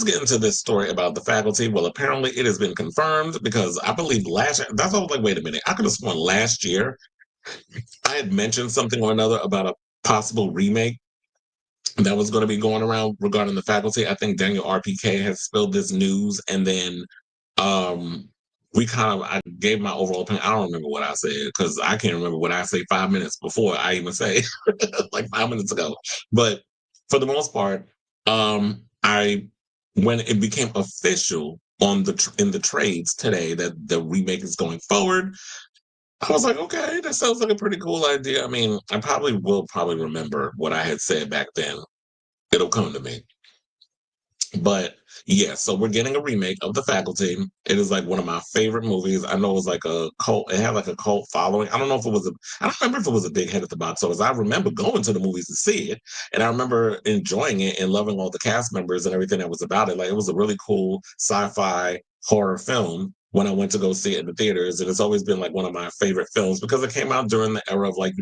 Let's get into this story about the faculty. Well, apparently it has been confirmed because I believe last year, that's why I was like, wait a minute. I could have sworn last year I had mentioned something or another about a possible remake that was going to be going around regarding the faculty. I think Daniel RPK has spilled this news, and then um I gave my overall opinion. I don't remember what I said because I can't remember what I say 5 minutes before I even say like 5 minutes ago. But for the most part, I when it became official on in the trades today that the remake is going forward, I was like, okay, that sounds like a pretty cool idea. I mean, I probably will probably remember what I had said back then. It'll come to me. But yeah, so we're getting a remake of The Faculty. It is like one of my favorite movies. I know it was like a cult. It had like a cult following. I don't know if it was a. I don't remember if it was a big hit at the box office. I remember going to the movies to see it, and I remember enjoying it and loving all the cast members and everything that was about it. Like it was a really cool sci-fi horror film when I went to go see it in the theaters. And it's always been like one of my favorite films because it came out during the era of like,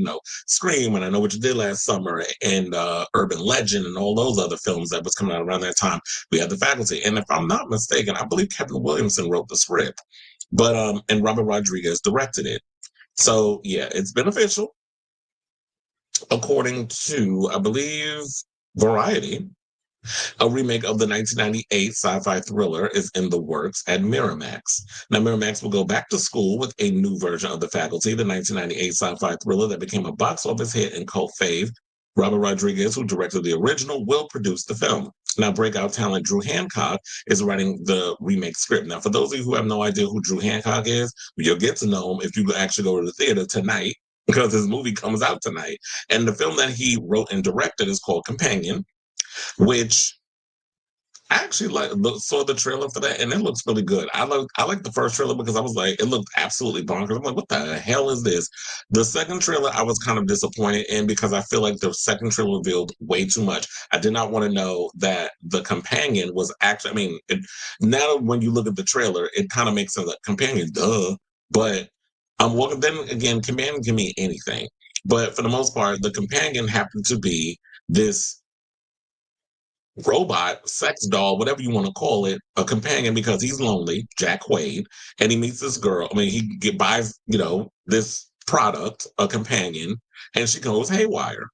Scream and I Know What You Did Last Summer and Urban Legend and all those other films that was coming out around that time. We had The Faculty. And if I'm not mistaken, I believe Kevin Williamson wrote the script. But and Robert Rodriguez directed it. So yeah, it's been official. According to, I believe, Variety, a remake of the 1998 sci-fi thriller is in the works at Miramax. Now, Miramax will go back to school with a new version of The Faculty, the 1998 sci-fi thriller that became a box office hit and cult fave. Robert Rodriguez, who directed the original, will produce the film. Now, breakout talent Drew Hancock is writing the remake script. Now, for those of you who have no idea who Drew Hancock is, you'll get to know him if you actually go to the theater tonight because his movie comes out tonight. And the film that he wrote and directed is called Companion, which I actually saw the trailer for that, and it looks really good. I like the first trailer because I was like, it looked absolutely bonkers. I'm like, what the hell is this? The second trailer, I was kind of disappointed in because I feel like the second trailer revealed way too much. I did not want to know that the companion was actually. I mean, now when you look at the trailer, it kind of makes sense. Like companion, duh. But well, then again, companion can mean anything. But for the most part, the companion happened to be this robot, sex doll, whatever you want to call it, a companion because he's lonely, Jack Quaid, and he meets this girl. I mean, buys, this product, a companion, and she goes haywire.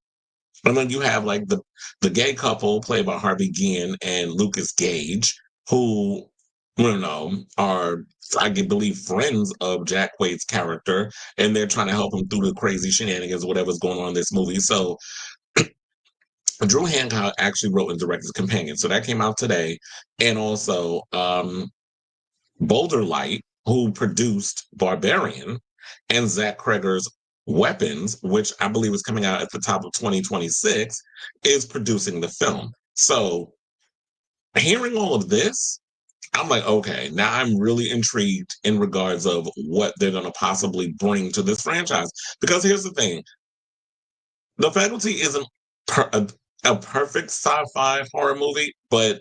And then you have like the gay couple played by Harvey Guillen and Lucas Gage, who are believe friends of Jack Quaid's character, and they're trying to help him through the crazy shenanigans, whatever's going on in this movie. So Drew Hancock actually wrote and directed Companion. So that came out today. And also Boulder Light, who produced Barbarian, and Zach Kreger's Weapons, which I believe is coming out at the top of 2026, is producing the film. So hearing all of this, I'm like, okay, now I'm really intrigued in regards of what they're going to possibly bring to this franchise. Because here's the thing, The Faculty isn't a perfect sci-fi horror movie, but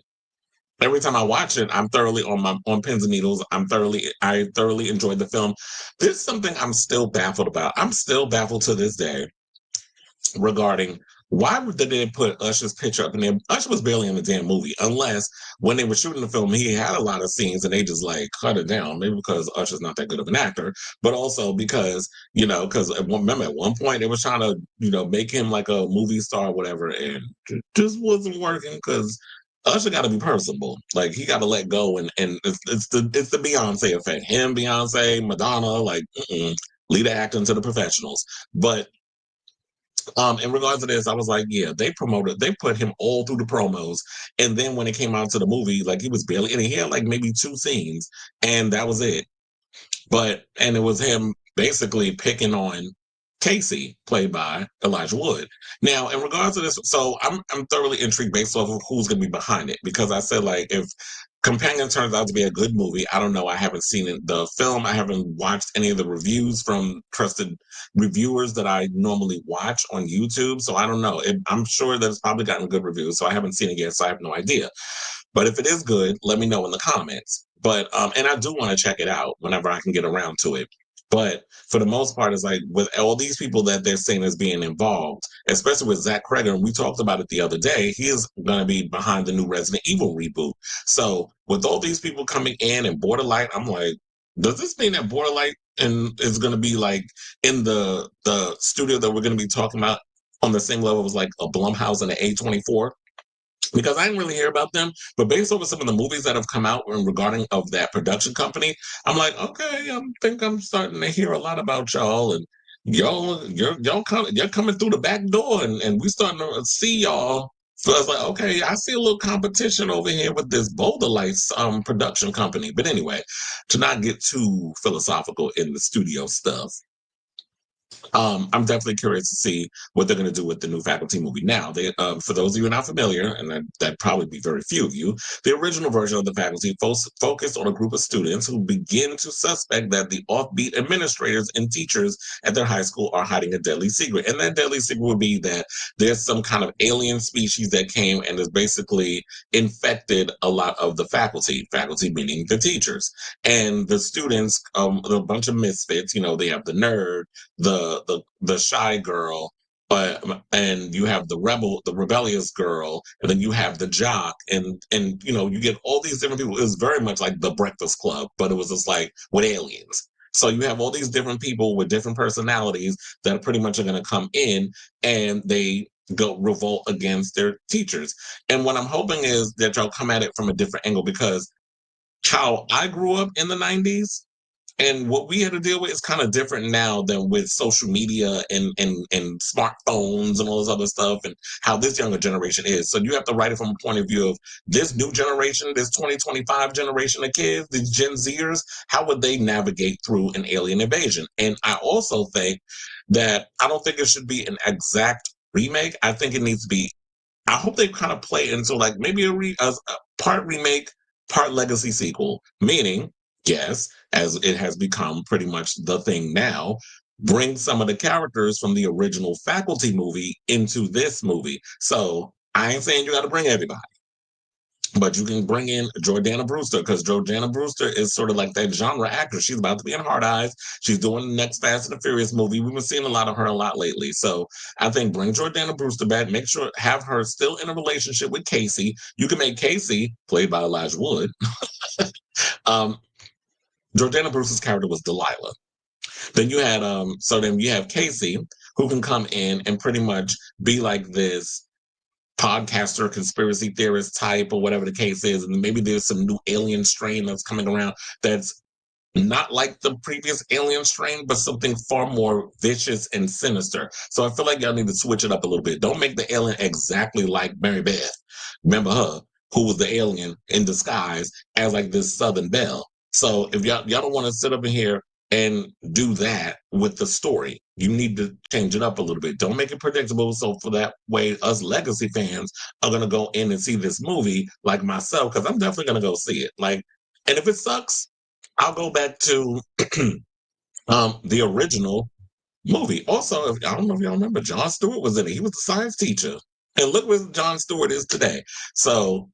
every time I watch it, I'm thoroughly on pins and needles. I thoroughly enjoyed the film. There's something I'm still baffled about. I'm still baffled to this day regarding why did they put Usher's picture up in there? Usher was barely in the damn movie, unless when they were shooting the film, he had a lot of scenes and they just like cut it down. Maybe because Usher's not that good of an actor, but also because, because remember at one point they were trying to, make him like a movie star or whatever, and it just wasn't working because Usher got to be personable. Like he got to let go, and it's the Beyonce effect. Him, Beyonce, Madonna, like lead the acting to the professionals. But in regards to this, I was like, yeah, they put him all through the promos. And then when it came out to the movie, like he was barely in it. He had like maybe two scenes, and that was it. And it was him basically picking on Casey, played by Elijah Wood. Now, in regards to this, so I'm thoroughly intrigued based off of who's gonna be behind it, because I said like if Companion turns out to be a good movie. I don't know. I haven't seen the film. I haven't watched any of the reviews from trusted reviewers that I normally watch on YouTube. So I don't know. I'm sure that it's probably gotten good reviews. So I haven't seen it yet. So I have no idea. But if it is good, let me know in the comments. But and I do want to check it out whenever I can get around to it. But for the most part, it's like with all these people that they're saying is being involved, especially with Zach Cregger, and we talked about it the other day, he is going to be behind the new Resident Evil reboot. So with all these people coming in and Borderlight, I'm like, does this mean that Borderlight and is going to be like in the studio that we're going to be talking about on the same level as like a Blumhouse and an A24? Because I didn't really hear about them, but based over some of the movies that have come out regarding of that production company, I'm like, okay, I think I'm starting to hear a lot about y'all, and you're coming through the back door, and we starting to see y'all. So I was like, okay, I see a little competition over here with this Boulder Lights production company. But anyway, to not get too philosophical in the studio stuff, I'm definitely curious to see what they're going to do with the new faculty movie. Now, for those of you who are not familiar, and that probably be very few of you, the original version of the faculty focused on a group of students who begin to suspect that the offbeat administrators and teachers at their high school are hiding a deadly secret. And that deadly secret would be that there's some kind of alien species that came and has basically infected a lot of the faculty meaning the teachers. And the students, a bunch of misfits, they have the nerd, the shy girl, but and you have the rebellious girl, and then you have the jock, and you get all these different people. It was very much like the Breakfast Club, but it was just like with aliens. So you have all these different people with different personalities that pretty much are going to come in, and they go revolt against their teachers. And what I'm hoping is that y'all come at it from a different angle, because how I grew up in the 90s and what we had to deal with is kind of different now than with social media and smartphones and all this other stuff, and how this younger generation is. So you have to write it from a point of view of this new generation, this 2025 generation of kids, these Gen Zers, how would they navigate through an alien invasion? And I also think that I don't think it should be an exact remake. I think it needs to be, I hope they kind of play into like maybe a part remake, part legacy sequel, meaning, yes, as it has become pretty much the thing now, bring some of the characters from the original faculty movie into this movie. So I ain't saying you got to bring everybody, but you can bring in Jordana Brewster, because Jordana Brewster is sort of like that genre actress. She's about to be in Hard Eyes. She's doing the next Fast and the Furious movie. We've been seeing a lot of her a lot lately. So I think bring Jordana Brewster back. Make sure, have her still in a relationship with Casey. You can make Casey, played by Elijah Wood. um, Jordana Brewster's character was Delilah. Then you have Casey, who can come in and pretty much be like this podcaster, conspiracy theorist type, or whatever the case is. And maybe there's some new alien strain that's coming around that's not like the previous alien strain, but something far more vicious and sinister. So I feel like y'all need to switch it up a little bit. Don't make the alien exactly like Mary Beth. Remember her, who was the alien in disguise as like this Southern Belle. So if y'all don't want to sit up in here and do that with the story, you need to change it up a little bit. Don't make it predictable. So for that way, us legacy fans are gonna go in and see this movie like myself, because I'm definitely gonna go see it. Like, and if it sucks, I'll go back to the original movie. Also, I don't know if y'all remember, Jon Stewart was in it. He was the science teacher. And look where Jon Stewart is today. So,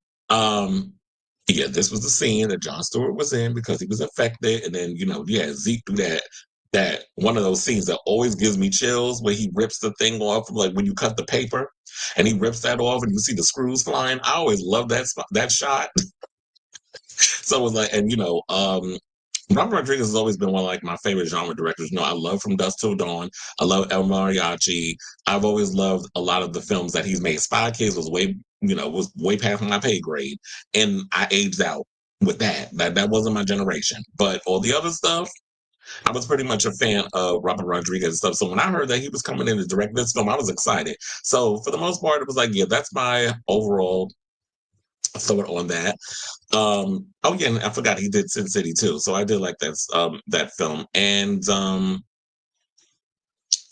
yeah, this was the scene that Jon Stewart was in because he was infected. And then, Zeke do that one of those scenes that always gives me chills, where he rips the thing off, like when you cut the paper and he rips that off and you see the screws flying. I always love that shot. So it was like, and Robert Rodriguez has always been one of like my favorite genre directors. I love From Dusk Till Dawn. I love El Mariachi. I've always loved a lot of the films that he's made. Spy Kids was way past my pay grade, and I aged out with that. That wasn't my generation. But all the other stuff, I was pretty much a fan of Robert Rodriguez and stuff. So when I heard that he was coming in to direct this film, I was excited. So for the most part, it was like, yeah, that's my overall thought on that. Oh yeah, and I forgot he did Sin City too. So I did like that film. And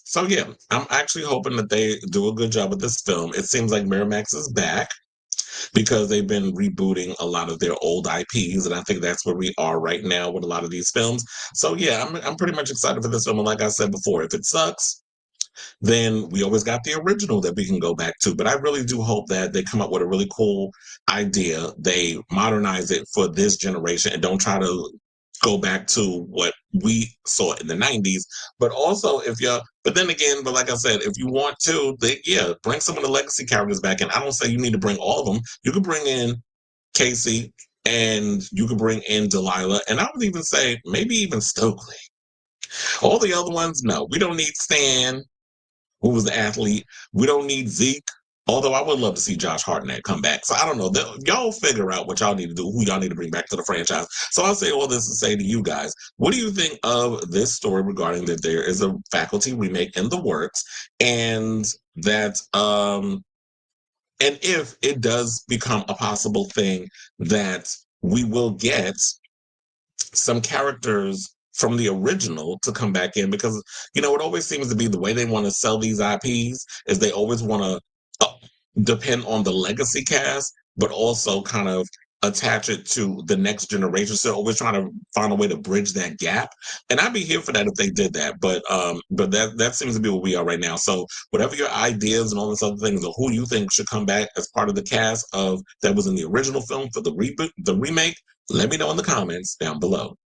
so yeah, I'm actually hoping that they do a good job with this film. It seems like Miramax is back because they've been rebooting a lot of their old IPs, and I think that's where we are right now with a lot of these films. So yeah, I'm pretty much excited for this film. And like I said before, if it sucks, then we always got the original that we can go back to. But I really do hope that they come up with a really cool idea. They modernize it for this generation and don't try to go back to what we saw in the 90s. But also, if you're, but then again, but like I said, if you want to, they, yeah, bring some of the legacy characters back in. I don't say you need to bring all of them. You could bring in Casey and you could bring in Delilah. And I would even say maybe even Stokely. All the other ones, no, we don't need Stan, who was the athlete. We don't need Zeke. Although I would love to see Josh Hartnett come back. So I don't know. Y'all figure out what y'all need to do, who y'all need to bring back to the franchise. So I'll say all this to say to you guys, what do you think of this story regarding that there is a faculty remake in the works and that and if it does become a possible thing that we will get some characters from the original to come back in because it always seems to be the way they want to sell these IPs is they always want to depend on the legacy cast, but also kind of attach it to the next generation. So always trying to find a way to bridge that gap. And I'd be here for that if they did that. But that seems to be what we are right now. So whatever your ideas and all this other things or who you think should come back as part of the cast of that was in the original film for the reboot, the remake, let me know in the comments down below.